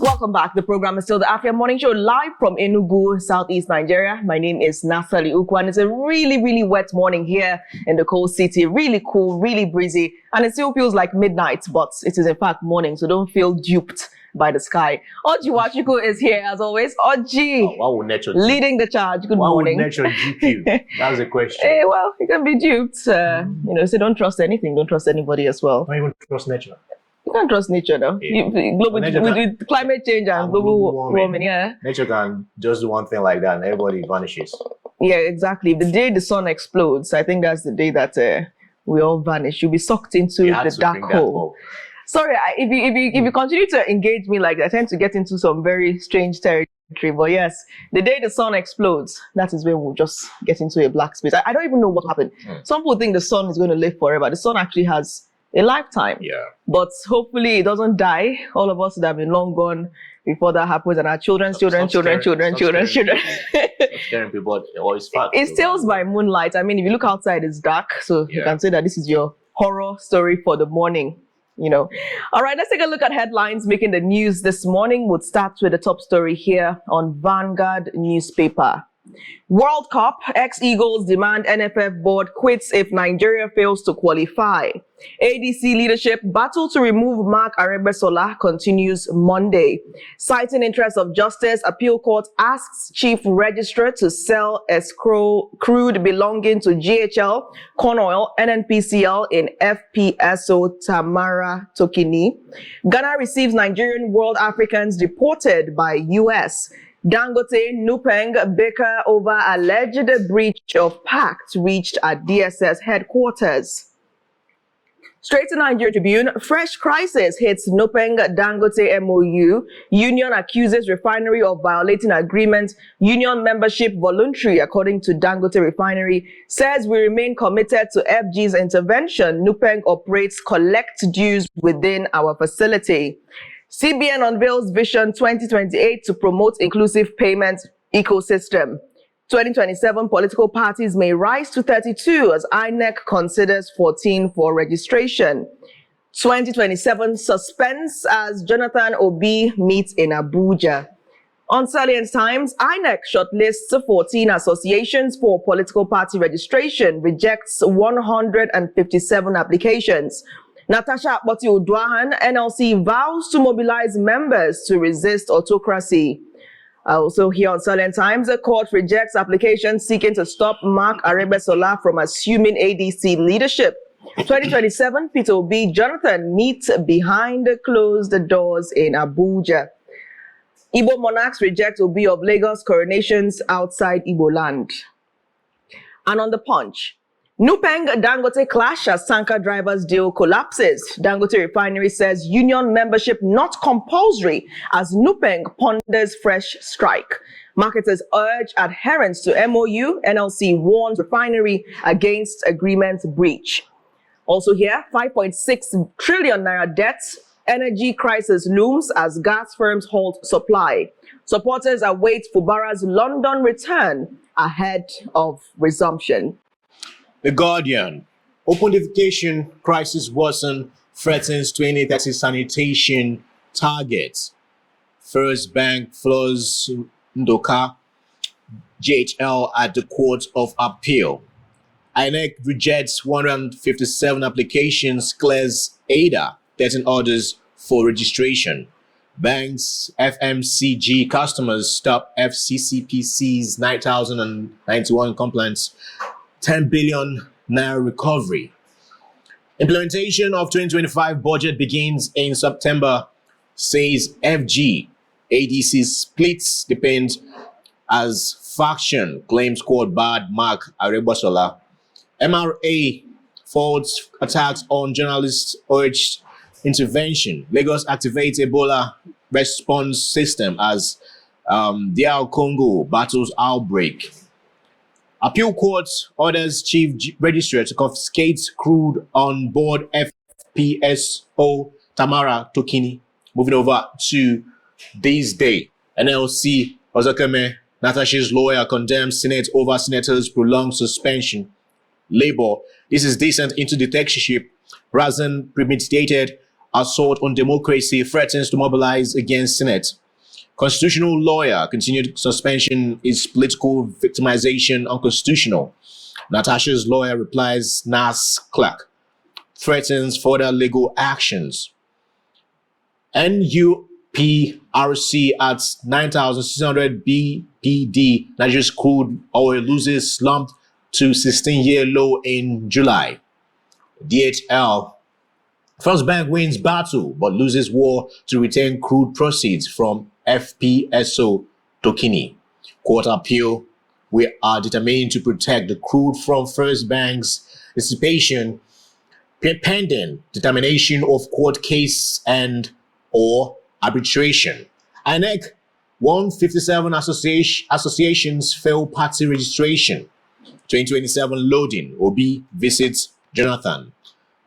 Welcome back. The program is still the African Morning Show, live from Enugu, Southeast Nigeria. My name is Nathalie, Ukwu, and it's a really, really wet morning here in the cold city. Really cool, really breezy, and it still feels like midnight, but it is in fact morning, so don't feel duped by the sky. Orji Nwachukwu is here as always. Orji, why would nature leading the charge. Good morning. Why would nature dupe you? That's the question. Hey, well, you can be duped. You know, so don't trust anything. Don't trust anybody as well. Don't even trust nature. You can't trust nature though. Yeah. With climate change and global warming, yeah. Nature can just do one thing like that and everybody vanishes. Yeah, exactly. The day the sun explodes, I think that's the day that we all vanish. You'll be sucked into the dark hole. Sorry, if you continue to engage me like that, I tend to get into some very strange territory. But yes, the day the sun explodes, that is when we'll just get into a black space. I don't even know what happened. Some people think the sun is going to live forever. The sun actually has a lifetime. Yeah. But hopefully it doesn't die. All of us would have been long gone before that happens, and our children's children. Scaring people, always fact. It steals by moonlight. I mean, if you look outside, it's dark. So you can say that this is your horror story for the morning. You know. All right, let's take a look at headlines making the news this morning. We'll start with the top story here on Vanguard newspaper. World Cup, ex-Eagles demand NFF board quits if Nigeria fails to qualify. ADC leadership battle to remove Mark Aregbesola continues Monday. Citing interest of justice, appeal court asks chief registrar to sell escrow crude belonging to GHL, Conoil, NNPCL in FPSO Tamara Tokini. Ghana receives Nigerian world Africans deported by US. Dangote, Nupeng, Baker over alleged breach of pact reached at DSS headquarters. Straight to Nigeria Tribune, fresh crisis hits Nupeng Dangote MOU. Union accuses refinery of violating agreement. Union membership voluntary, according to Dangote Refinery. Says we remain committed to FG's intervention. Nupeng operates collect dues within our facility. CBN unveils Vision 2028 to promote inclusive payment ecosystem. 2027 political parties may rise to 32 as INEC considers 14 for registration. 2027 suspense as Jonathan Obi meets in Abuja. On Salient Times, INEC shortlists 14 associations for political party registration, rejects 157 applications. Natasha Akpoti-Oduahan, NLC vows to mobilize members to resist autocracy. Also here on Salient Times, the court rejects applications seeking to stop Mark Aregbesola from assuming ADC leadership. 2027, Peter Obi Jonathan meet behind closed doors in Abuja. Igbo monarchs reject Obi of Lagos coronations outside Igbo land. And on the Punch, Nupeng Dangote clash as tanker drivers deal collapses. Dangote Refinery says union membership not compulsory as Nupeng ponders fresh strike. Marketers urge adherence to MOU. NLC warns refinery against agreement breach. Also here, 5.6 trillion naira debts. Energy crisis looms as gas firms halt supply. Supporters await Fubara's London return ahead of resumption. The Guardian. Open defecation crisis worsen, threatens 2030 sanitation targets. First Bank floors Ndoka JHL at the Court of Appeal. INEC rejects 157 applications, clears ADA, 13 orders for registration. Banks, FMCG customers stop FCCPC's 9,091 complaints. 10 billion naira recovery. Implementation of 2025 budget begins in September, says FG. ADC splits depend as faction claims court bad Mark Aregbesola. MRA faults attacks on journalists urged intervention. Lagos activates Ebola response system as DR Congo battles outbreak. Appeal court orders chief registrar to confiscate crude on board FPSO Tamara Tokini. Moving over to this day, NLC Ozakeme Natasha's lawyer condemns Senate over senators' prolonged suspension. Labour, this is descent into dictatorship rather than premeditated assault on democracy threatens to mobilize against Senate. Constitutional lawyer continued suspension is political victimization unconstitutional. Natasha's lawyer replies NAS clerk threatens further legal actions. NUPRC at 9,600 BPD, Nigeria's crude oil loses slumped to 16-year low in July. DHL, First Bank wins battle but loses war to retain crude proceeds from FPSO Tokini. Court appeal, we are determined to protect the crude from First Bank's dissipation pending determination of court case and or arbitration. INEC 157 associations fail party registration. 2027 loading. Obi visits Jonathan.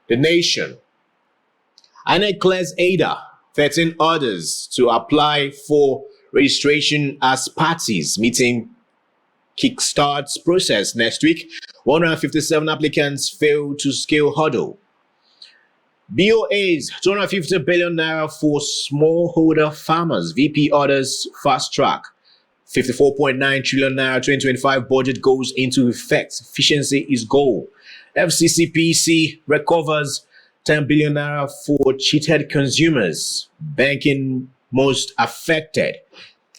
The Nation. INEC clears ADA. 13 others to apply for registration as parties. Meeting kickstarts process next week. 157 applicants fail to scale hurdle. BOA's 250 billion naira for smallholder farmers. VP orders fast track. 54.9 trillion naira 2025 budget goes into effect. Efficiency is goal. FCCPC recovers 10 billion naira for cheated consumers. Banking most affected.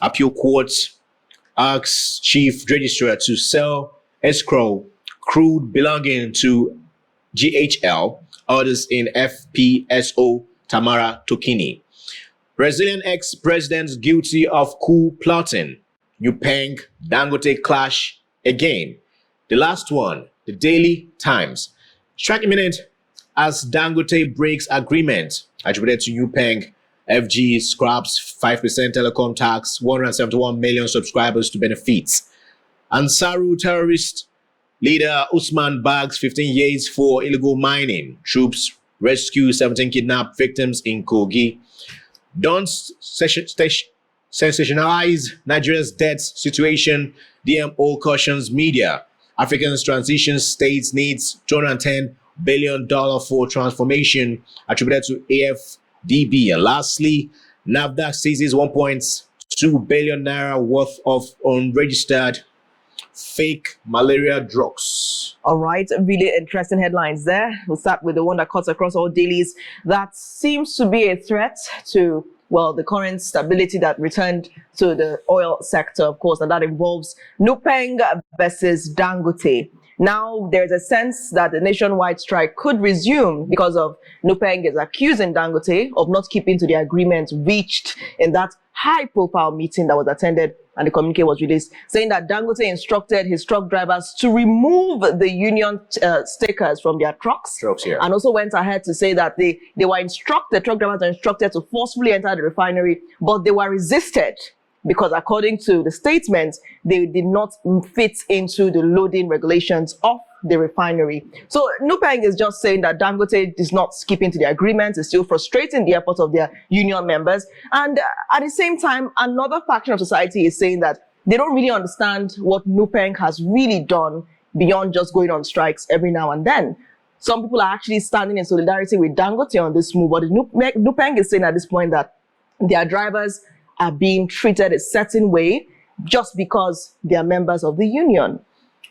Appeal court asks chief registrar to sell escrow crude belonging to GHL. Others in FPSO Tamara Tokini. Brazilian ex-presidents guilty of coup plotting. Nupeng, Dangote clash again. The last one, the Daily Times. Strike imminent as Dangote breaks agreement. Attributed to Nupeng, FG scraps 5% telecom tax, 171 million subscribers to benefits. Ansaru terrorist leader Usman bags 15 years for illegal mining. Troops rescue 17 kidnapped victims in Kogi. Don't sensationalize Nigeria's debt situation. DMO cautions media. Africa's transition states needs $210 billion for transformation, attributed to AFDB. And lastly, NAFDAC seizes 1.2 billion naira worth of unregistered fake malaria drugs. All right, really interesting headlines there. We'll start with the one that cuts across all dailies. That seems to be a threat to, well, the current stability that returned to the oil sector, of course, and that involves Nupeng versus Dangote. Now, there's a sense that the nationwide strike could resume because of Nupeng is accusing Dangote of not keeping to the agreement reached in that high-profile meeting that was attended, and the communique was released, saying that Dangote instructed his truck drivers to remove the union stickers from their trucks. And also went ahead to say that the truck drivers were instructed to forcefully enter the refinery, but they were resisted because according to the statement, they did not fit into the loading regulations of the refinery. So Nupeng is just saying that Dangote is not keeping to the agreement, is still frustrating the efforts of their union members. And at the same time, another faction of society is saying that they don't really understand what Nupeng has really done beyond just going on strikes every now and then. Some people are actually standing in solidarity with Dangote on this move, but Nupeng is saying at this point that their drivers are being treated a certain way just because they are members of the union.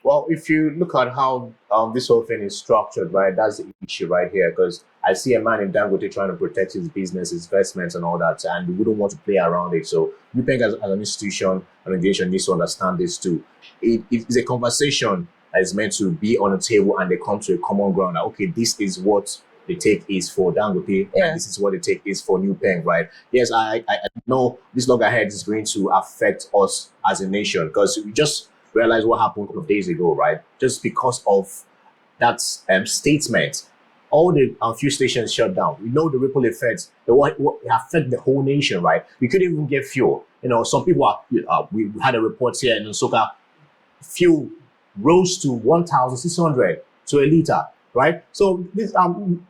Well, if you look at how this whole thing is structured, right, that's the issue right here, because I see a man in Dangote trying to protect his business, his investments and all that, and we wouldn't want to play around it. So Nupeng as an institution, an organization needs to understand this too. It's a conversation that is meant to be on a table and they come to a common ground. Like, okay, this is what the take is for Dangote, and this is what the take is for Nupeng, right? Yes, I know this loggerhead is going to affect us as a nation, because we just realized what happened a couple of days ago, right? Just because of that statement, all the few stations shut down. We know the ripple effects, what affect the whole nation, right? We couldn't even get fuel. You know, some people are, we had a report here in Nsukka, fuel rose to 1,600 to a liter, right? So this,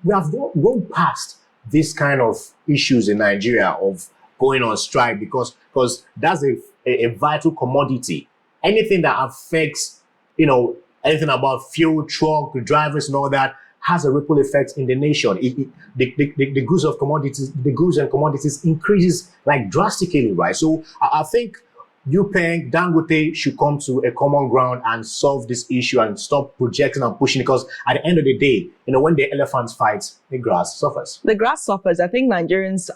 we have gone past this kind of issues in Nigeria of going on strike because that's a vital commodity. Anything that affects, anything about fuel, truck, drivers and all that, has a ripple effect in the nation. The goods and commodities increases like drastically, right? So I think Nupeng, Dangote should come to a common ground and solve this issue and stop projecting and pushing, because at the end of the day, when the elephants fight, the grass suffers. The grass suffers. I think Nigerians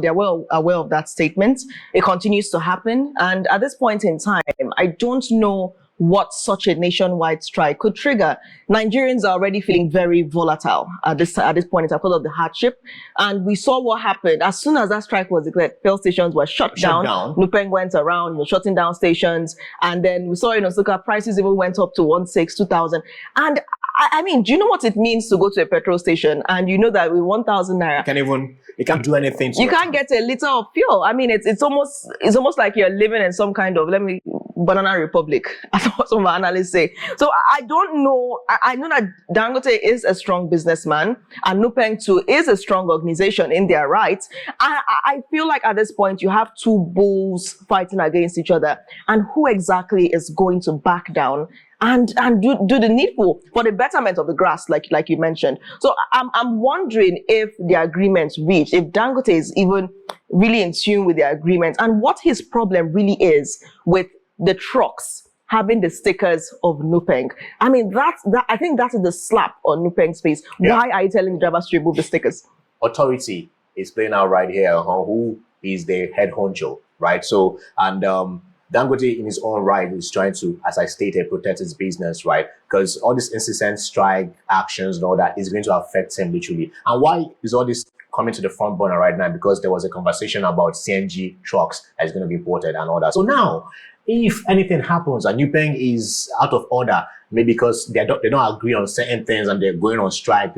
they're well aware of that statement. It continues to happen. And at this point in time, I don't know what such a nationwide strike could trigger. Nigerians are already feeling very volatile at this point in time because of the hardship. And we saw what happened. As soon as that strike was declared, fuel stations were shut down. Nupeng went around, shutting down stations. And then we saw, Sugar prices even went up to 1,600, 2,000. And I mean, do you know what it means to go to a petrol station and you know that with 1,000 naira, you can't do anything to you can't get a liter of fuel. I mean, it's almost like you're living in some kind of banana republic, as what some analysts say. So I don't know. I know that Dangote is a strong businessman and Nupeng too is a strong organization in their rights. I feel like at this point you have two bulls fighting against each other, and who exactly is going to back down and do the needful for the betterment of the grass, like you mentioned. So I'm wondering if the agreements reached, if Dangote is even really in tune with the agreement, and what his problem really is with the trucks having the stickers of Nupeng. I mean, I think that is the slap on Nupeng's face. Yeah. Why are you telling the drivers to remove the stickers? Authority is playing out right here. Who is the head honcho, right? So, and Dangote in his own right is trying to, as I stated, protect his business, right? Because all these incessant strike actions and all that is going to affect him literally. And why is all this coming to the front burner right now? Because there was a conversation about CNG trucks that's going to be imported and all that. So now, if anything happens and Nupeng is out of order, maybe because they don't agree on certain things and they're going on strike,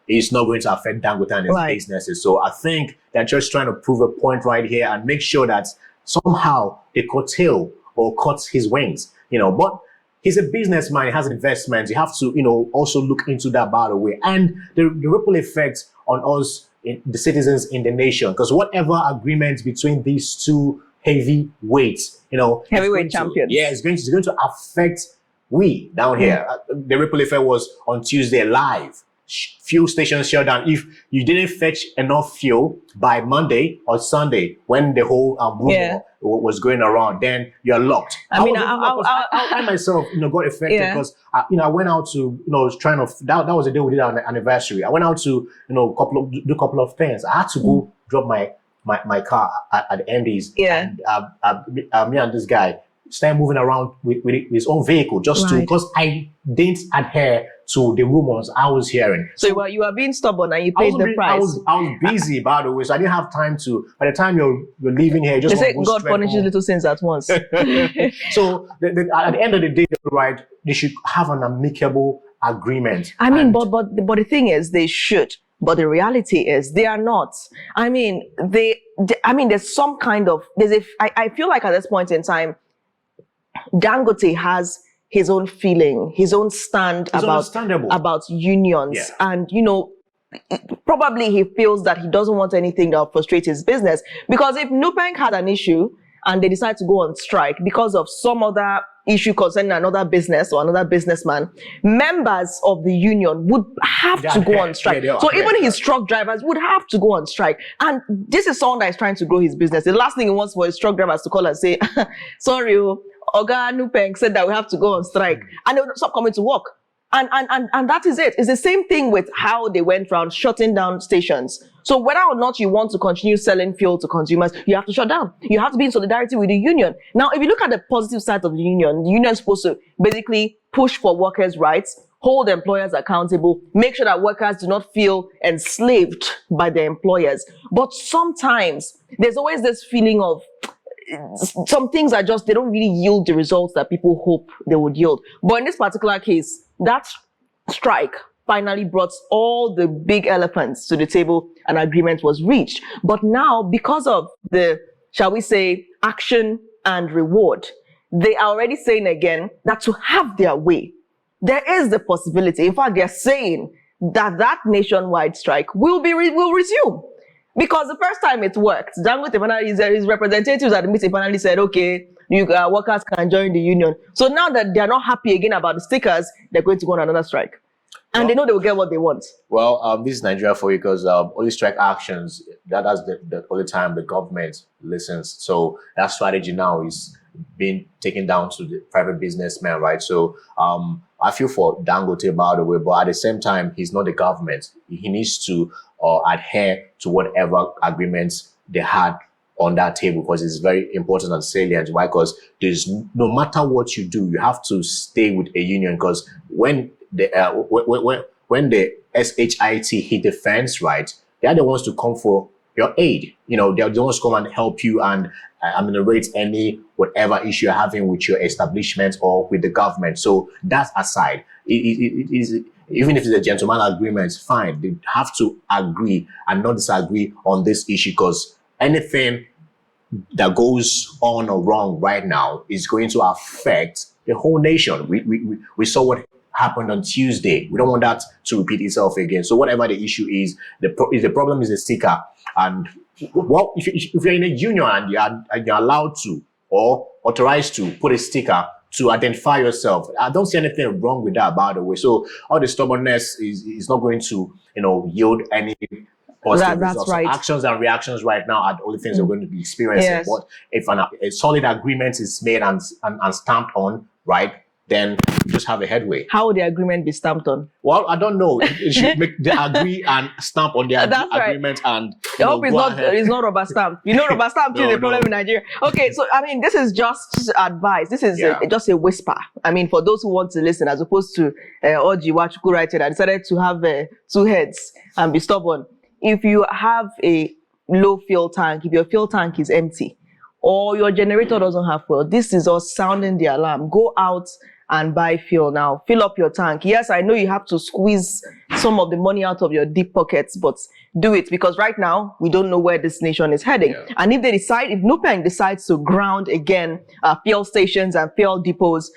it's not going to affect Dangote and his businesses. So I think they're just trying to prove a point right here and make sure that somehow they curtail or cut his wings, but he's a businessman, he has investments. You have to, also look into that, by the way, and the ripple effect on us, the citizens in the nation, because whatever agreement between these two heavyweights, heavyweight champions, it's going to affect we down here. The ripple effect was on Tuesday live. Fuel stations shut down. If you didn't fetch enough fuel by Monday or Sunday when the whole rumor was going around, then you're locked. I myself, got affected because I went out to trying to that was the day we did our anniversary. I went out to do a couple of things. I had to go drop my car at the MD's. And me and this guy started moving around with his own vehicle just to, because I didn't adhere to the rumors I was hearing. So you were being stubborn and you paid the price. I was busy, by the way, so I didn't have time to. By the time you're leaving here, just they say God punishes little sins at once. So at the end of the day, right, they should have an amicable agreement. I mean, but the thing is, they should. But the reality is they are not. I mean, there's some kind of, I feel like at this point in time, Dangote has his own feeling, his own stand about unions. And, probably he feels that he doesn't want anything that will frustrate his business. Because if Nupeng had an issue and they decide to go on strike because of some other issue concerning another business or another businessman, members of the union would have to go on strike. So even his truck drivers would have to go on strike. And this is someone that is trying to grow his business. The last thing he wants for his truck drivers to call and say, sorry, Oga Nupeng said that we have to go on strike, and they will stop coming to work. And that is it. It's the same thing with how they went around shutting down stations. So whether or not you want to continue selling fuel to consumers, you have to shut down. You have to be in solidarity with the union. Now, if you look at the positive side of the union is supposed to basically push for workers' rights, hold employers accountable, make sure that workers do not feel enslaved by their employers. But sometimes there's always this feeling of some things are just, they don't really yield the results that people hope they would yield. But in this particular case, that strike finally brought all the big elephants to the table and agreement was reached. But now, because of the, shall we say, action and reward, they are already saying again that to have their way, there is the possibility. In fact, they're saying that nationwide strike will resume. Because the first time it worked, Dangote, his representatives at the meeting finally said, okay, workers can join the union. So now that they're not happy again about the stickers, they're going to go on another strike. And they know they will get what they want. Well, this is Nigeria for you, because only strike actions, that's the only time the government listens. So that strategy now is being taken down to the private businessmen, right? So I feel for Dangote, by the way, but at the same time, he's not the government. He needs to adhere to whatever agreements they had on that table, because it's very important and salient. Why? Because there's no matter what you do, you have to stay with a union, because when the SHIT hit the fence, right, they are the ones to come for your aid. They're the ones to come and help you and ameliorate any whatever issue you're having with your establishment or with the government. So that's aside. It is, even if it's a gentleman agreement, fine. They have to agree and not disagree on this issue, because anything that goes on or wrong right now is going to affect the whole nation. We saw what happened on Tuesday. We don't want that to repeat itself again. So whatever the issue is, if the problem is the sticker, and well, if you're in a union and you're allowed to or authorized to put a sticker to identify yourself, I don't see anything wrong with that, by the way. So all the stubbornness is not going to yield any positive That's results. right. So actions and reactions right now are the only things we're going to be experiencing. Yes. But if a solid agreement is made and stamped on, right, then you just have a headway. How would the agreement be stamped on? Well, I don't know. It should make the agree and stamp on the agreement, and I hope it's not rubber stamp. Rubber stamp is a problem in Nigeria. Okay, so this is just advice. This is just a whisper. For those who want to listen, as opposed to Orji, Nwachukwu writing, I decided to have two heads and be stubborn. If you have a low fuel tank, if your fuel tank is empty, or your generator doesn't have fuel, this is us sounding the alarm. Go out and buy fuel now. Fill up your tank. Yes, I know you have to squeeze some of the money out of your deep pockets, but do it, because right now we don't know where this nation is heading. Yeah. And if Nupeng decides to ground again fuel stations and fuel depots,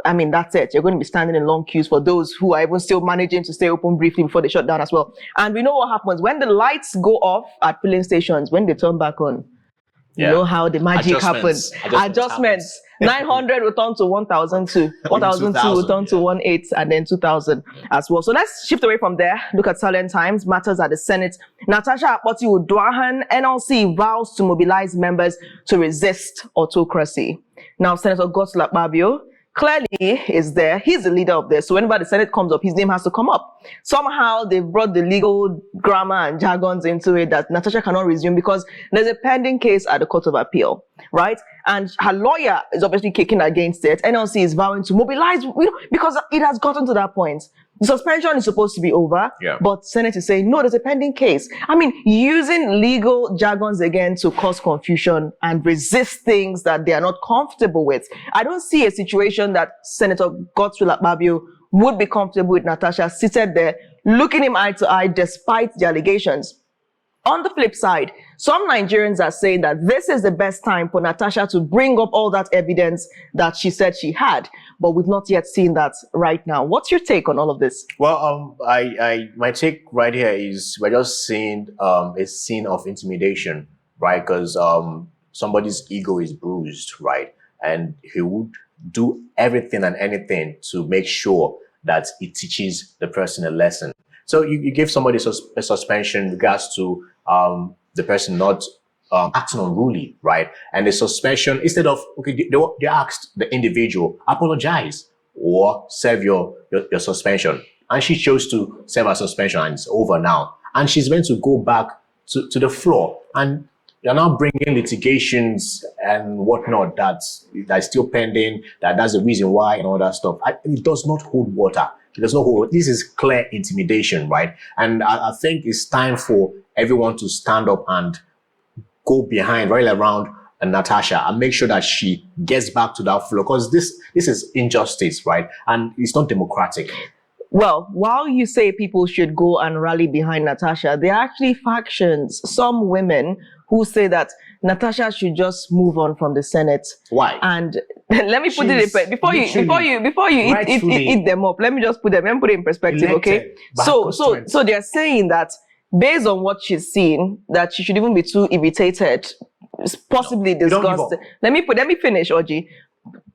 that's it. You're going to be standing in long queues for those who are even still managing to stay open briefly before they shut down as well. And we know what happens when the lights go off at filling stations, when they turn back on. You know how the magic happens. Adjustments. 900 will turn to 1,002. 1,002 will turn to 1,800 and then 2,000 as well. So let's shift away from there. Look at Salient Times. Matters at the Senate. Natasha Akpoti-Uduaghan, NLC vows to mobilize members to resist autocracy. Now, Senator Godswill Akpabio clearly is there. He's the leader of this. So whenever the Senate comes up, his name has to come up. Somehow they've brought the legal grammar and jargons into it that Natasha cannot resume because there's a pending case at the Court of Appeal, right? And her lawyer is obviously kicking against it. NLC is vowing to mobilize, because it has gotten to that point. The suspension is supposed to be over, but Senate is saying, no, there's a pending case. Using legal jargons again to cause confusion and resist things that they are not comfortable with. I don't see a situation that Senator Godswill Akpabio would be comfortable with Natasha seated there, looking him eye to eye despite the allegations. On the flip side, some Nigerians are saying that this is the best time for Natasha to bring up all that evidence that she said she had, but we've not yet seen that right now. What's your take on all of this? Well, my take right here is we're just seeing a scene of intimidation, right? Because somebody's ego is bruised, right? And he would do everything and anything to make sure that it teaches the person a lesson. So you give somebody a suspension in regards to the person not acting unruly, right? And the suspension, instead of, they asked the individual, apologize or serve your suspension. And she chose to serve her suspension, and it's over now. And she's meant to go back to the floor. And you're now bringing litigations and whatnot that's still pending, that's the reason why and all that stuff. It does not hold water. There's no hold. This is clear intimidation, right? And I think it's time for everyone to stand up and go behind, right around Natasha, and make sure that she gets back to that floor, because this is injustice, right? And it's not democratic. Well, while you say people should go and rally behind Natasha, there are actually factions, some women who say that Natasha should just move on from the Senate. Why? And let me put it in before you eat them up. Let me put it in perspective, okay? So they're saying that based on what she's seen, that she should even be too irritated, possibly disgusted. Let me finish, Orji.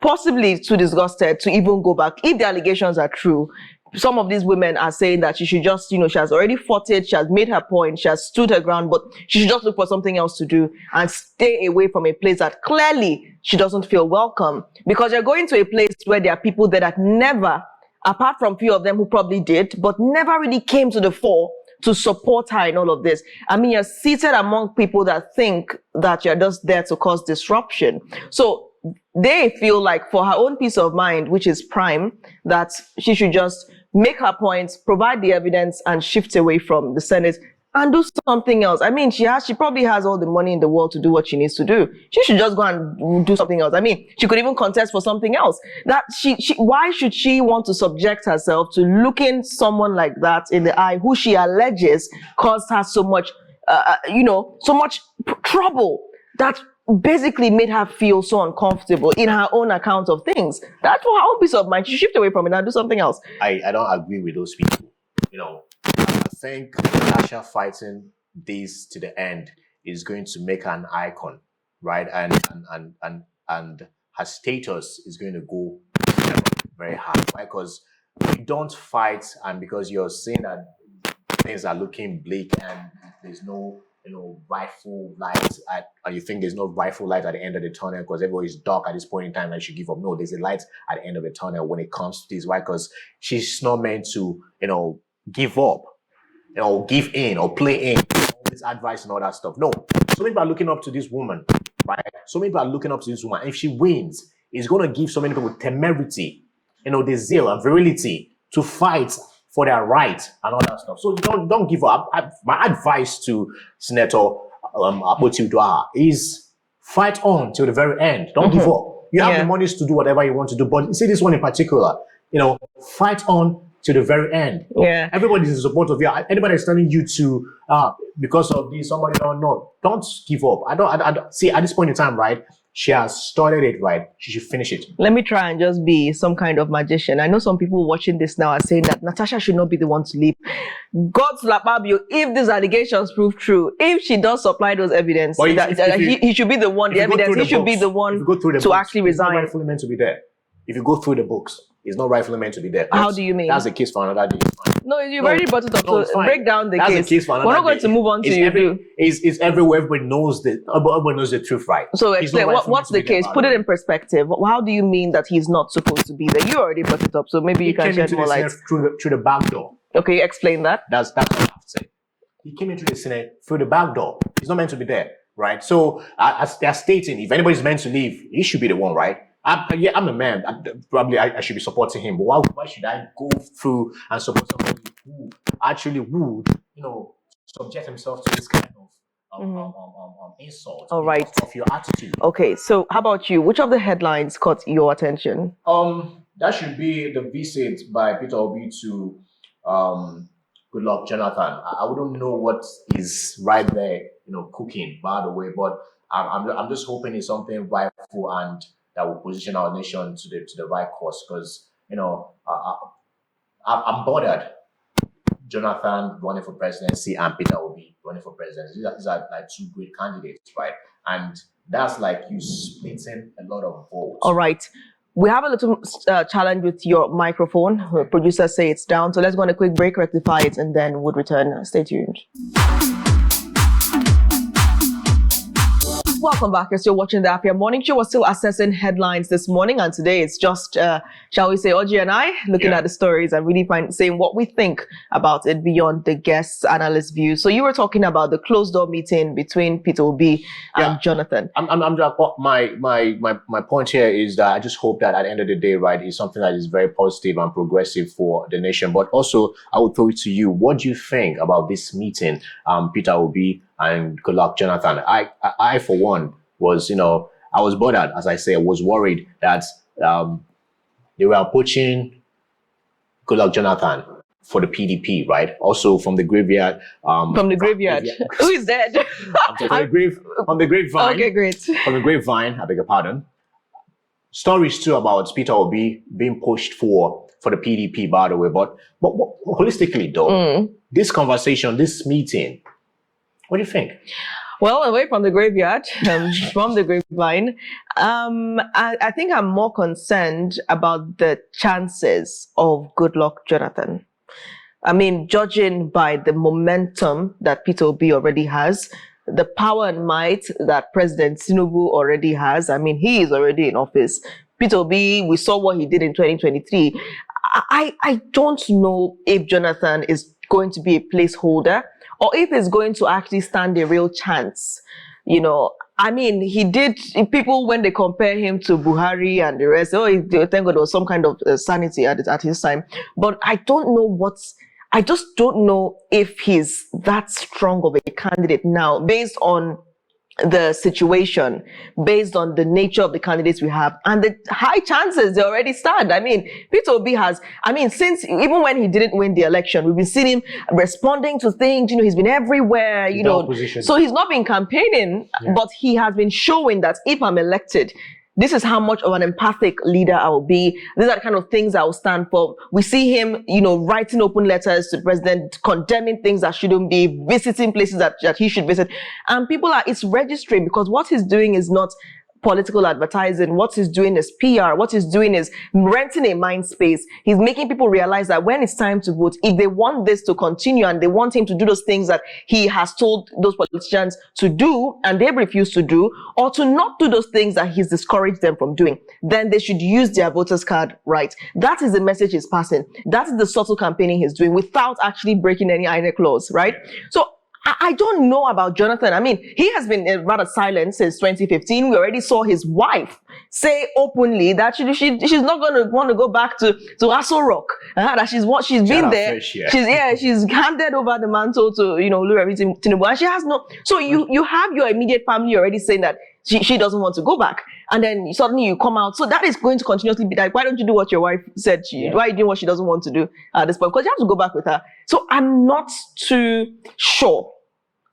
Possibly too disgusted to even go back. If the allegations are true, some of these women are saying that she should just, she has already fought it, she has made her point, she has stood her ground, but she should just look for something else to do and stay away from a place that clearly she doesn't feel welcome. Because you're going to a place where there are people there that never, apart from few of them who probably did, but never really came to the fore to support her in all of this. I mean, you're seated among people that think that you're just there to cause disruption. So they feel like for her own peace of mind, which is prime, that she should just make her points, provide the evidence, and shift away from the Senate and do something else. I mean, she probably has all the money in the world to do what she needs to do. She should just go and do something else. I mean, she could even contest for something else. That why should she want to subject herself to looking someone like that in the eye, who she alleges caused her so much, so much trouble, that basically made her feel so uncomfortable in her own account of things. That's for her own peace of mind. She should shift away from it and do something else. I don't agree with those people. I think Natasha fighting this to the end is going to make her an icon, right? And her status is going to go very high, right? Because you don't fight, and because you're seeing that things are looking bleak and there's no rightful light and you think there's no rightful light at the end of the tunnel because everybody's dark at this point in time and she give up. No, there's a light at the end of the tunnel when it comes to this. Why? Because she's not meant to, give up, give in or play in all this advice and all that stuff. No. So many people are looking up to this woman, right? So many people are looking up to this woman. If she wins, it's going to give so many people temerity, the zeal and virility to fight for their right and all that stuff. So don't give up. My advice to Senator Akpoti Uduaghan is fight on till the very end. Don't give up. You have the monies to do whatever you want to do. But see this one in particular, fight on till the very end. Yeah. Everybody is in support of you. Anybody is telling you to, because of this, somebody don't know. Don't give up. I don't see at this point in time, right? She has started it, right? She should finish it. Let me try and just be some kind of magician. I know some people watching this now are saying that Natasha should not be the one to leave. God's Lapabio, if these allegations prove true, if she does supply those evidence, he should be the one, the evidence, he should be the one to actually resign. It's not rightfully meant to be there. If you go through the books, it's not rightfully meant to be there. How do you mean? That's a case for another day. No, you've already brought it up. So break down the case. That's a case for another We're not going to move on to you. It's everywhere. Everybody knows the truth, right? So explain, what's the case? Put it in perspective. How do you mean that he's not supposed to be there? You already brought it up, so maybe you can shed more light. Through the back door. Okay, explain that. That's what I have to say. He came into the Senate through the back door. He's not meant to be there, right? So as they're stating, if anybody's meant to leave, he should be the one, right? I'm a man. Probably I should be supporting him. But why should I go through and support somebody who actually would, subject himself to this kind of insult? All right. Of your attitude. Okay. So how about you? Which of the headlines caught your attention? That should be the visit by Peter Obi to Goodluck Jonathan. I wouldn't know what is right there, cooking, by the way. But I'm just hoping it's something rightful and that will position our nation to the right course, because I'm bothered. Jonathan running for presidency and Peter Obi running for presidency. These are like two great candidates, right? And that's like you splitting a lot of votes. All right. We have a little challenge with your microphone. Producers say it's down. So let's go on a quick break, rectify it, and then we'll return. Stay tuned. Welcome back. You're still watching the Apia Morning Show. We're still assessing headlines this morning, and today it's just, shall we say, Orji and I looking at the stories and really saying what we think about it beyond the guests' analyst views. So you were talking about the closed door meeting between Peter Obi and Jonathan. My point here is that I just hope that at the end of the day, right, is something that is very positive and progressive for the nation. But also, I would throw it to you. What do you think about this meeting, Peter Obi and Goodluck Jonathan? I for one was, I was bothered, as I say, I was worried that they were approaching Goodluck Jonathan for the PDP, right? Also from the graveyard. From the graveyard. Who is dead? From the grapevine. Okay, great. From the grapevine, I beg your pardon. Stories too about Peter Obi being pushed for the PDP, by the way. But holistically, though, this conversation, this meeting, what do you think? Well, away from the graveyard, from the grapevine, I think I'm more concerned about the chances of Goodluck Jonathan. I mean, judging by the momentum that Peter Obi already has, the power and might that President Tinubu already has, I mean, he is already in office. Peter Obi, we saw what he did in 2023. I don't know if Jonathan is going to be a placeholder or if he's going to actually stand a real chance. You know, I mean, he did, people, when they compare him to Buhari and the rest, thank God there was some kind of sanity at his time. But I just don't know if he's that strong of a candidate now, based on the situation, based on the nature of the candidates we have, and the high chances they already stand. I mean, Peter Obi has, since, even when he didn't win the election, we've been seeing him responding to things, he's been everywhere, so he's not been campaigning, but he has been showing that if I'm elected, this is how much of an empathic leader I will be. These are the kind of things I will stand for. We see him, writing open letters to the president, condemning things that shouldn't be, visiting places that he should visit. And it's registering, because what he's doing is not political advertising. What he's doing is PR. What he's doing is renting a mind space. He's making people realize that when it's time to vote, if they want this to continue and they want him to do those things that he has told those politicians to do and they refuse to do, or to not do those things that he's discouraged them from doing, then they should use their voters card right. That is the message he's passing. That is the subtle campaigning he's doing without actually breaking any INEC laws, right? So I don't know about Jonathan. He has been rather silent since 2015. We already saw his wife say openly that she's not going to want to go back to Aso Rock. That she's been there. She's handed over the mantle to Oluremi Tinubu, and she has no. So you have your immediate family already saying that she doesn't want to go back, and then suddenly you come out. So that is going to continuously be like, why don't you do what your wife said? Why are you doing what she doesn't want to do at this point? Because you have to go back with her. So I'm not too sure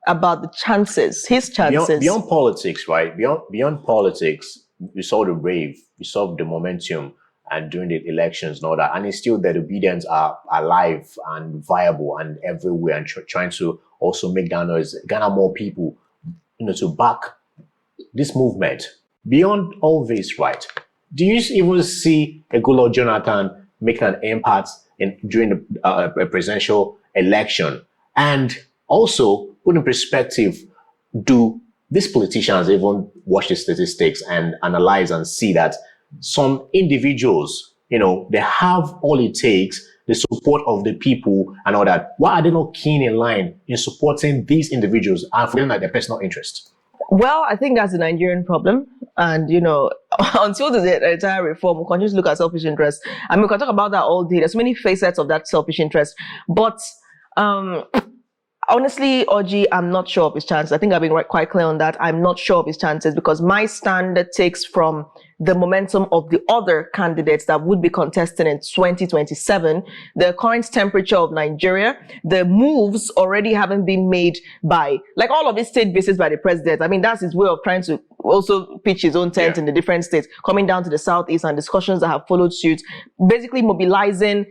about the chances, his chances. Beyond politics, right? Beyond politics, we saw the wave, we saw the momentum, and during the elections and all that, and it's still that obedience are alive and viable and everywhere, and trying to also make that noise, gather more people, to back this movement. Beyond all this, right? Do you even see a Goodluck Jonathan making an impact during a presidential election? And also, put in perspective, do these politicians even watch the statistics and analyze and see that some individuals, they have all it takes, the support of the people and all that? Why are they not keen in line in supporting these individuals and forgetting their personal interest? Well, I think that's a Nigerian problem. And, until the entire reform, we'll continue to look at selfish interest. We can talk about that all day. There's so many facets of that selfish interest. But, honestly, Orji, I'm not sure of his chances. I think I've been quite clear on that. I'm not sure of his chances because my stand takes from the momentum of the other candidates that would be contesting in 2027, the current temperature of Nigeria, the moves already haven't been made by, like all of these state visits by the president. That's his way of trying to also pitch his own tent in the different states, coming down to the southeast and discussions that have followed suit, basically mobilizing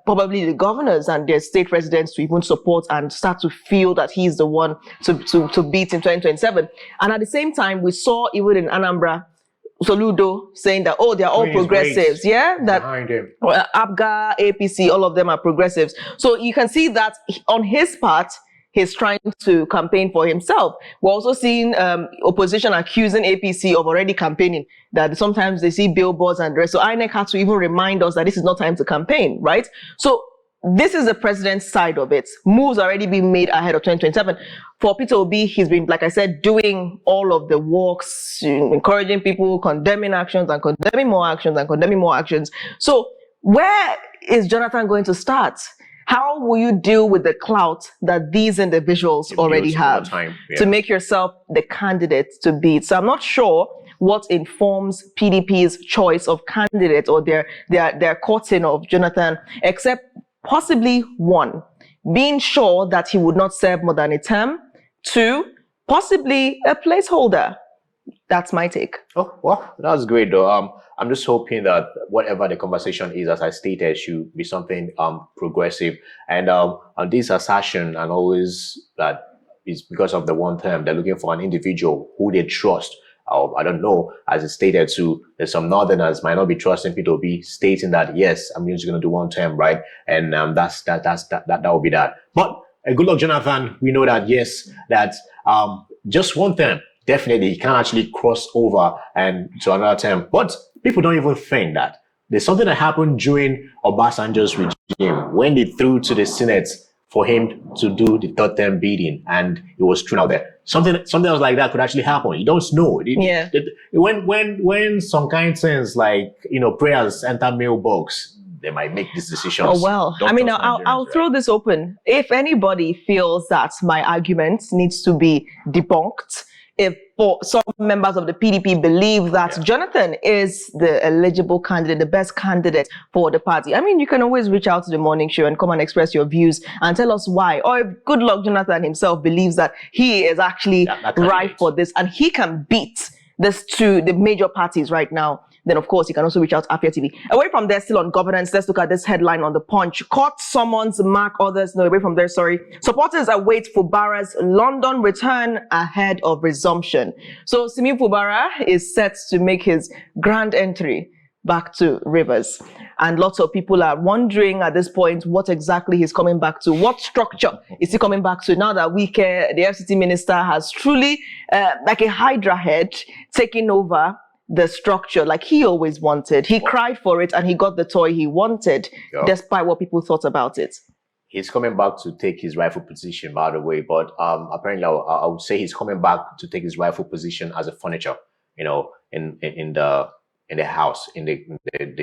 probably the governors and their state residents to even support and start to feel that he's the one to beat in 2027. And at the same time, we saw even in Anambra, Soludo saying that, they're all progressives, that ABGA, APC, all of them are progressives. So you can see that on his part, he's trying to campaign for himself. We're also seeing opposition accusing APC of already campaigning, that sometimes they see billboards and the rest. So INEC had to even remind us that this is not time to campaign, right? So this is the president's side of it. Moves already being made ahead of 2027. For Peter Obi, he's been, like I said, doing all of the works, encouraging people, condemning actions and condemning more actions and condemning more actions. So where is Jonathan going to start? How will you deal with the clout that these individuals already have to make yourself the candidate to beat? So I'm not sure what informs PDP's choice of candidate or their courting of Jonathan, except possibly one, being sure that he would not serve more than a term. Two, possibly a placeholder. That's my take. Oh, well, that's great though. I'm just hoping that whatever the conversation is, as I stated, should be something progressive. And this assertion and always that is because of the one term. They're looking for an individual who they trust. I don't know, as it's stated too, there's some northerners might not be trusting P2B, stating that, yes, I'm just going to do one term, right? And that will be that. But good luck, Jonathan. We know that, yes, that just one term, definitely he can actually cross over and to another term. But people don't even think that. There's something that happened during Obasanjo's regime when they threw to the Senate for him to do the third term bidding, and it was thrown out there. Something else like that could actually happen. You don't know. When some kind of things like, prayers enter mailbox, they might make these decisions. Oh, well, I mean, I'll throw this open. If anybody feels that my argument needs to be debunked, if for some members of the PDP believe that Jonathan is the eligible candidate, the best candidate for the party, I mean, you can always reach out to the Morning Show and come and express your views and tell us why. Or if Good Luck Jonathan himself believes that he is actually right for this and he can beat this to the major parties right now, then of course you can also reach out to Apia TV. Away from there, still on governance, let's look at this headline on the Punch. Court summons mark others. No, away from there, sorry. Supporters await Fubara's London return ahead of resumption. So Simi Fubara is set to make his grand entry back to Rivers. And lots of people are wondering at this point what exactly he's coming back to. What structure is he coming back to now that Wike, the FCT minister, has truly, like a Hydra head, taken over the structure like he always wanted. He cried for it and he got the toy he wanted, despite what people thought about it. He's coming back to take his rightful position, by the way, but apparently I would say he's coming back to take his rightful position as a furniture, in the house, in the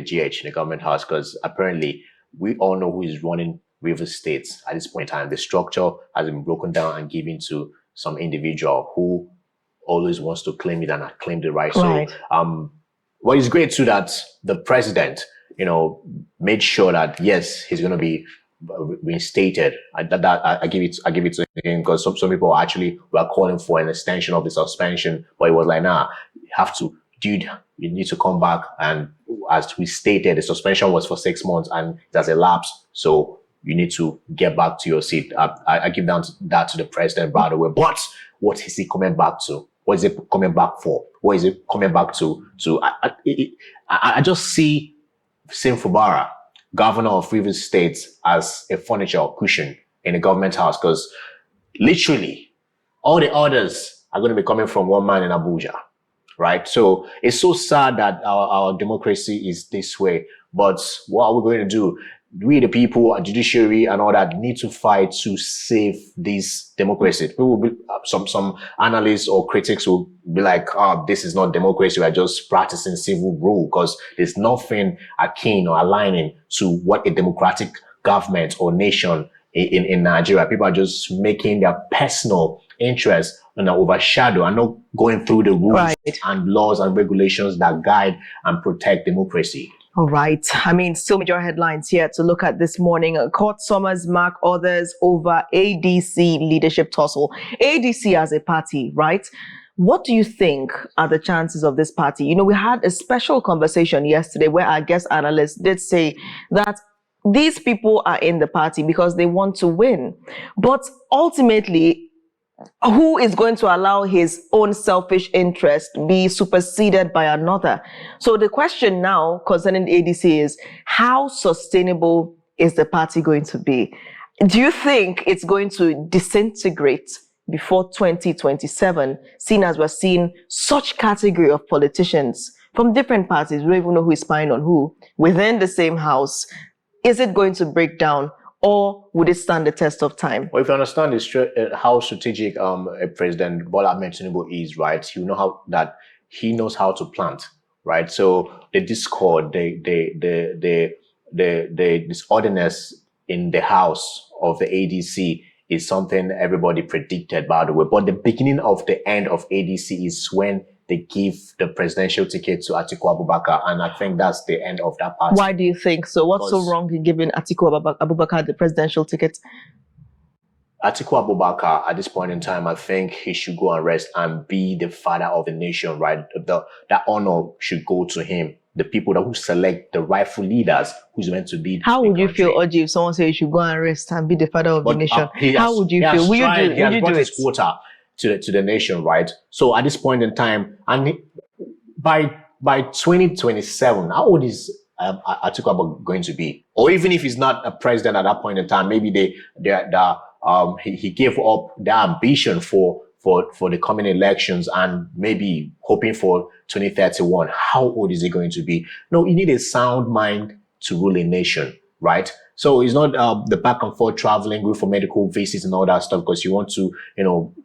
GH, in the government house, because apparently we all know who is running Rivers State at this point in time. The structure has been broken down and given to some individual who always wants to claim it and not claim the right. So, well, it's great too that the president, made sure that yes, he's going to be reinstated. I give it to him, because some people actually were calling for an extension of the suspension, but it was like, nah, you have to, dude, you need to come back. And as we stated, the suspension was for 6 months and it has elapsed. So you need to get back to your seat. I give that to the president, by the way. But what is he coming back to? What is it coming back for? What is it coming back to? I just see Sim Fubara, governor of Rivers State, as a furniture cushion in the government house, because literally all the orders are going to be coming from one man in Abuja, right? So it's so sad that our democracy is this way. But what are we going to do? We, the people, our judiciary and all that, need to fight to save this democracy. People will be, some analysts or critics will be like, this is not democracy. We're just practicing civil rule, because there's nothing akin or aligning to what a democratic government or nation in Nigeria. People are just making their personal interests overshadow and not going through the rules and laws and regulations that guide and protect democracy. All right. I mean, still major headlines here to look at this morning. Court summons mark others over ADC leadership tussle. ADC as a party, right? What do you think are the chances of this party? We had a special conversation yesterday where our guest analyst did say that these people are in the party because they want to win. But ultimately, who is going to allow his own selfish interest be superseded by another? So the question now concerning the ADC is, how sustainable is the party going to be? Do you think it's going to disintegrate before 2027, seeing as we're seeing such category of politicians from different parties, we don't even know who is spying on who, within the same house? Is it going to break down, or would it stand the test of time? Well, if you understand how strategic President Bola Ahmed Tinubu is, right, you know how that he knows how to plant, right? So the discord, the disorderness in the house of the ADC is something everybody predicted, by the way. But the beginning of the end of ADC is when they give the presidential ticket to Atiku Abubakar, and I think that's the end of that party. Why do you think so? What's so wrong in giving Atiku Abubakar the presidential ticket? Atiku Abubakar, at this point in time, I think he should go and rest and be the father of the nation, right? That honor should go to him. The people who select the rightful leaders who's meant to lead. How would you feel, country. Orji, if someone said you should go and rest and be the father of the nation? How would you feel? Will you do it? He has brought his it? quota to the nation, right? So at this point in time, and by 2027, how old is Atiku Abubakar going to be? Or even if he's not a president at that point in time, maybe he gave up the ambition for the coming elections and maybe hoping for 2031. How old is he going to be? No, you need a sound mind to rule a nation, right? So it's not the back and forth traveling, going for medical visits and all that stuff because you want to,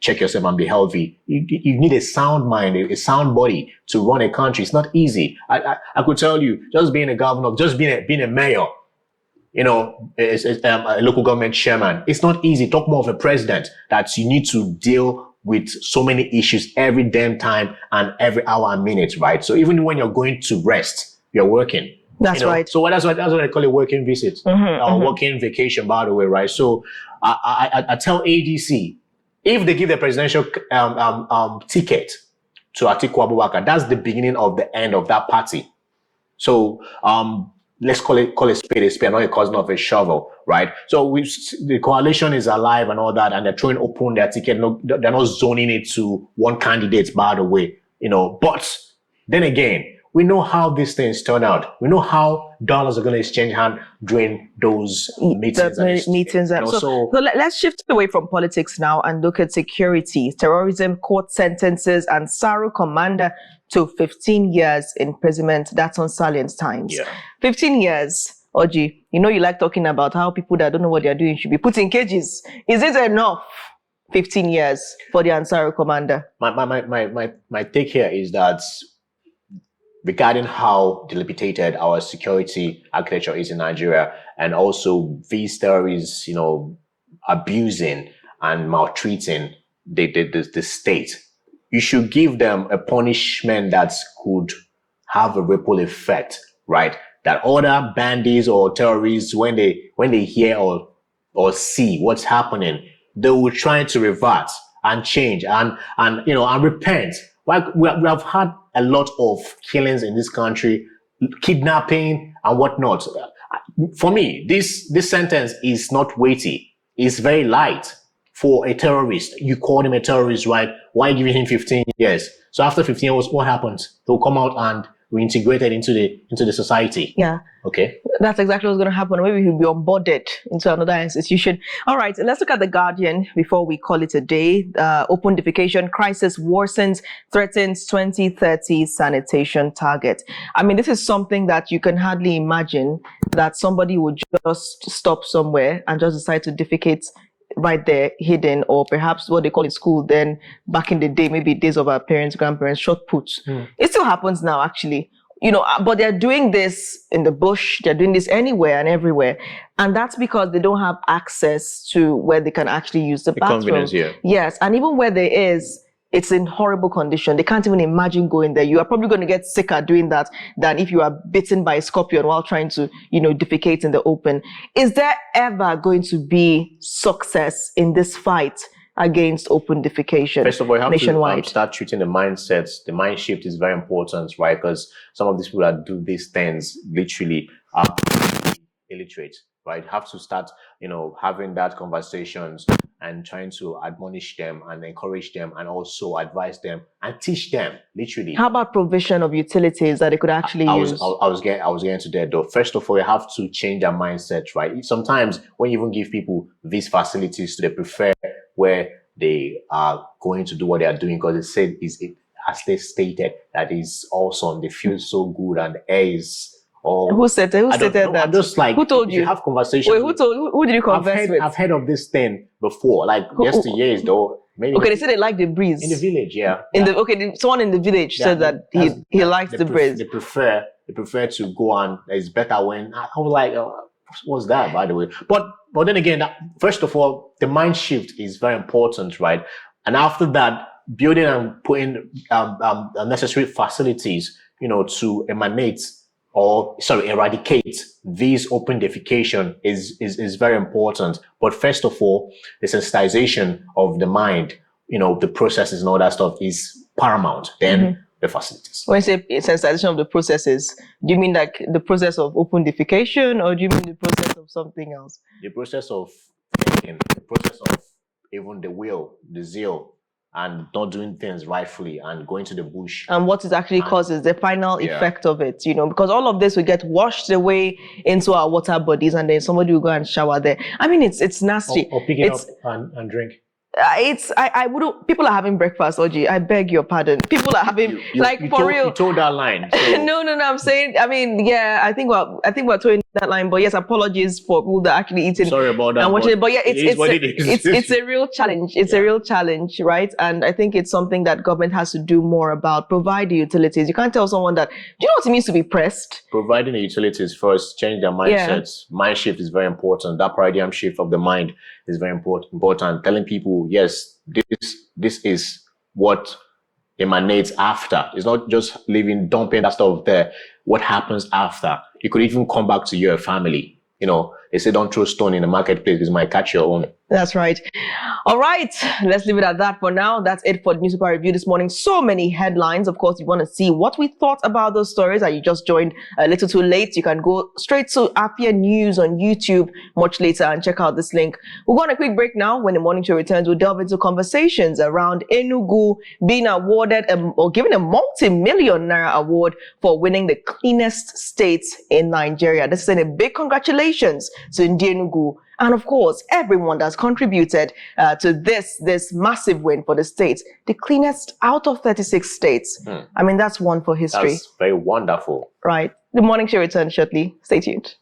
check yourself and be healthy. You need a sound mind, a sound body to run a country. It's not easy. I could tell you, just being a governor, just being a mayor, a local government chairman, it's not easy. Talk more of a president that you need to deal with so many issues every damn time and every hour and minute, right? So even when you're going to rest, you're working. That's right. So that's what I call a working visit, working vacation, by the way, right? So I tell ADC, if they give the presidential ticket to Atiku Abubakar, that's the beginning of the end of that party. So let's call a spade, not a cousin of a shovel, right? So the coalition is alive and all that, and they're throwing open their ticket. No, they're not zoning it to one candidate, by the way, But then again, we know how these things turn out. We know how dollars are going to exchange hands during those meetings. So let's shift away from politics now and look at security, terrorism, court sentences, and SARU commander to 15 years imprisonment. That's on Salient Times. Yeah. 15 years. Orji, you like talking about how people that don't know what they're doing should be put in cages. Is it enough? 15 years for the Ansaru commander. My take here is that regarding how dilapidated our security architecture is in Nigeria, and also these terrorists, abusing and maltreating the state, you should give them a punishment that could have a ripple effect, right? That other bandits or terrorists, when they hear or see what's happening, they will try to revert and change and repent. Like we have had a lot of killings in this country, kidnapping and whatnot. For me, this sentence is not weighty. It's very light for a terrorist. You called him a terrorist, right? Why giving him 15 years? So after 15 years, what happens? They'll come out and reintegrated into the society. Yeah. Okay. That's exactly what's going to happen. Maybe he'll be onboarded into another institution. All right. Let's look at The Guardian before we call it a day. Open defecation crisis worsens, threatens 2030 sanitation target. I mean, this is something that you can hardly imagine that somebody would just stop somewhere and just decide to defecate right there, hidden, or perhaps what they call in school then back in the day, maybe days of our parents, grandparents, short puts. It still happens now, actually. But they're doing this in the bush, they're doing this anywhere and everywhere. And that's because they don't have access to where they can actually use the bathroom. Convenience, yeah. Yes, and even where there is, it's in horrible condition. They can't even imagine going there. You are probably going to get sicker doing that than if you are bitten by a scorpion while trying to, defecate in the open. Is there ever going to be success in this fight against open defecation? First of all, you have nationwide? To start treating the mindsets. The mind shift is very important, right? Because some of these people that do these things literally are illiterate, right? Have to start, having that conversations and trying to admonish them and encourage them and also advise them and teach them, literally. How about provision of utilities that they could actually use? I was getting to that though. First of all, you have to change their mindset, right? Sometimes when you even give people these facilities, they prefer where they are going to do what they are doing because they said as they stated, that is awesome. They feel so good and the air is who said that? I'm just like, who told you? Have conversations. Wait, who did you converse with? I've heard of this thing before, like yesteryears though. Maybe they said they like the breeze in the village. Yeah. Someone in the village said that he likes the breeze. They prefer to go on. It's better when I was like, what's that, by the way? But then again, first of all, the mind shift is very important, right? And after that, building and putting necessary facilities, to emanate eradicate this open defecation is very important. But first of all, the sensitization of the mind, the processes and all that stuff is paramount. Then the facilities. When you say sensitization of the processes, do you mean like the process of open defecation, or do you mean the process of something else? The process of thinking, the process of even the will, the zeal, and not doing things rightfully and going to the bush. And what it actually causes, the final effect of it, because all of this will get washed away into our water bodies, and then somebody will go and shower there. I mean, it's nasty. Or pick it up and drink. I wouldn't. People are having breakfast, Orji. I beg your pardon. People are having for real. You told that line. So. No. I'm saying. I mean, yeah. I think we're towing that line. But yes, apologies for people that are actually eating. Sorry about that. And watching it. But yeah, it's a real challenge. It's a real challenge, right? And I think it's something that government has to do more about. Provide the utilities. You can't tell someone that. Do you know what it means to be pressed? Providing the utilities first, change their mindsets. Yeah. Mind shift is very important. That paradigm shift of the mind is very important. Telling people, yes, this is what emanates after. It's not just dumping that stuff there. What happens after? It could even come back to your family. They say don't throw stone in the marketplace because it might catch your own. That's right. All right, let's leave it at that for now. That's it for the Newspaper Review this morning. So many headlines. Of course, you want to see what we thought about those stories, and you just joined a little too late. You can go straight to Afia News on YouTube much later and check out this link. We'll go on a quick break now. When the morning show returns, we'll delve into conversations around Enugu being awarded or given a multi-million naira award for winning the cleanest state in Nigeria. This is a big congratulations to Enugu. And of course, everyone that's contributed to this massive win for the state, the cleanest out of 36 states. I mean, that's one for history. That's very wonderful. Right. The morning show returns shortly. Stay tuned.